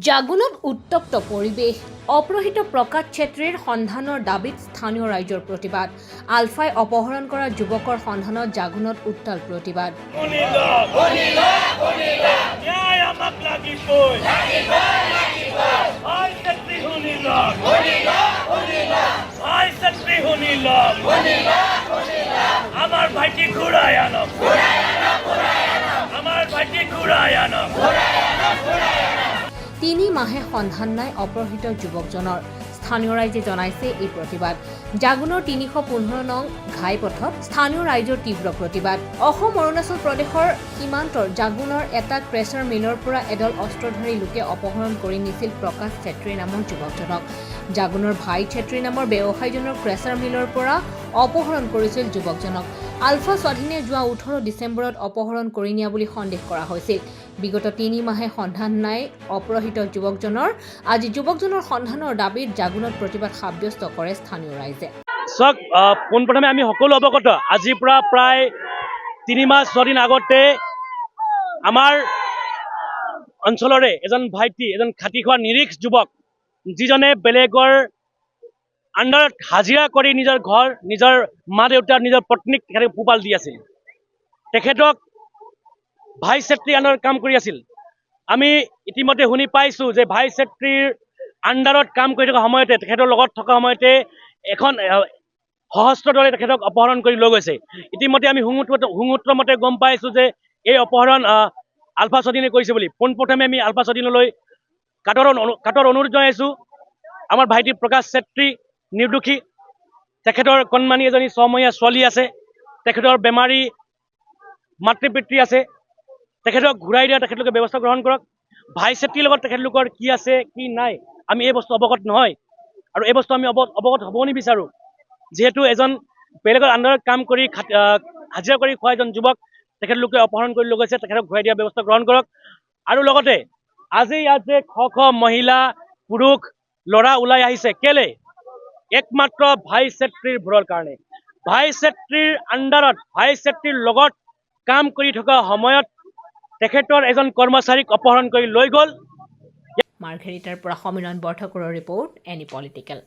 জাগুনত উত্তপ্ত পৰিৱেশ অপহৃত প্ৰকাশ ছেত্ৰীৰ সন্ধানৰ দাবীত স্থানীয় ৰাইজৰ প্ৰতিবাদ আলফাই অপহৰণ কৰা যুৱকৰ সন্ধানত জাগুনত উত্তাল প্ৰতিবাদ আমাৰ ভাইটি ঘুৰাই আনক আমাৰ ভাইটি ঘুৰাই আনক 3 মাহে সন্ধান নাই অপহৃত যুৱকজনৰ স্থানীয় ৰাইজে জনাইছে এই প্ৰতিবাদ জাগুনৰ 315 নং ঘাইপথত স্থানীয় ৰাইজৰ তীব্ৰ প্ৰতিবাদ অসম অৰুণাচল প্ৰদেশৰ সীমান্তৰ জাগুনৰ এটা ক্ৰেছাৰ মিলৰ পৰা এডল অস্ত্ৰধাৰী লোকে অপহৰণ কৰি নিছিল প্ৰকাশ ছেত্ৰী নামৰ যুৱকজনক জাগুনৰ ভাই ছেত্ৰী নামৰ ব্যৱসায়ীজনৰ ক্ৰেছাৰ মিলৰ পৰা অপহৰণ কৰিছিল যুৱকজনক আলফা স্বাধীনে যোৱা 18 ডিচেম্বৰত অপহৰণ কৰি নিয়া বুলি সন্দেহ কৰা হৈছিল বিগত 3 মাহে সন্ধান নাই অপহৃত যুৱকজনৰ আজি যুৱকজনৰ সন্ধানৰ দাবীত জাগুনত প্ৰতিবাদ সাব্যস্ত কৰে স্থানীয় ৰাইজে সক পোনপ্ৰথমে আমি সকলো অৱগত আজিৰ পৰা প্ৰায় 3 মাহ 6 দিন আগতে আমাৰ অঞ্চলৰে এজন ভাইটি এজন খাটি খোৱা নিৰীহ যুৱক যিজনে বেলেগৰ আণ্ডাৰত হাজিৰা কৰি নিজৰ ঘৰ নিজৰ মা দেউতা নিজৰ পত্নীক পোহপাল দি আছিল তেখেতক ভাই ছেত্ৰী আণ্ডাৰত কাম কৰি আছিল আমি ইতিমধ্যে শুনি পাইছো যে ভাই ছেত্ৰীৰ আণ্ডাৰত কাম কৰি থকা সময়তে তেখেতৰ লগত থকা সময়তে এখন সহস্ৰ দলে তেখেতক অপহৰণ কৰি লৈ গৈছে ইতিমধ্যে আমি হুঙুত্ৰ মতে গম পাইছো যে এই অপহৰণ আলফা স্বাধীনে কৰিছে বুলি পোনপ্ৰথমে আমি আলফা স্বাধীনলৈ কাটৰ অনুৰোধ জনাইছো আমাৰ ভাইটি প্ৰকাশ ছেত্ৰী নিৰ্দোষী তেখেতৰ কণমানি এজনী 6 মহীয়া ছোৱালী আছে তেখেতৰ বেমাৰী মাতৃ পিতৃ আছে তেখেতক ঘূৰাই দিয়া তেখেতলোকে ব্যৱস্থা গ্ৰহণ কৰক ভাই ছেত্ৰীৰ লগত তেখেতলোকৰ কি আছে কি নাই আমি এই বস্তু অৱগত নহয় আৰু এই বস্তু আমি অৱগত হ'ব নিবিচাৰোঁ যিহেতু এজন বেলেগৰ আণ্ডাৰত কাম কৰি হাজিৰা কৰি খোৱা এজন যুৱক তেখেতলোকে অপহৰণ কৰি লৈ গৈছে তেখেতক ঘূৰাই দিয়া ব্যৱস্থা গ্ৰহণ কৰক আৰু লগতে আজি ইয়াত যে শ মহিলা পুৰুষ ল'ৰা ওলাই আহিছে কেলে একমাত্ৰ ভাই ছেত্ৰীৰ ভোৰৰ কাৰণে ভাই ছেত্ৰীৰ আণ্ডাৰত ভাই ছেত্ৰীৰ লগত কাম কৰি থকা সময়ত তেখেতৰ এজন কৰ্মচাৰীক অপহৰণ কৰি লৈ গ'ল মাৰ্ঘেৰিটাৰ পৰা সমীৰণ বৰঠাকুৰৰ ৰিপৰ্ট এনি পলিটিকেল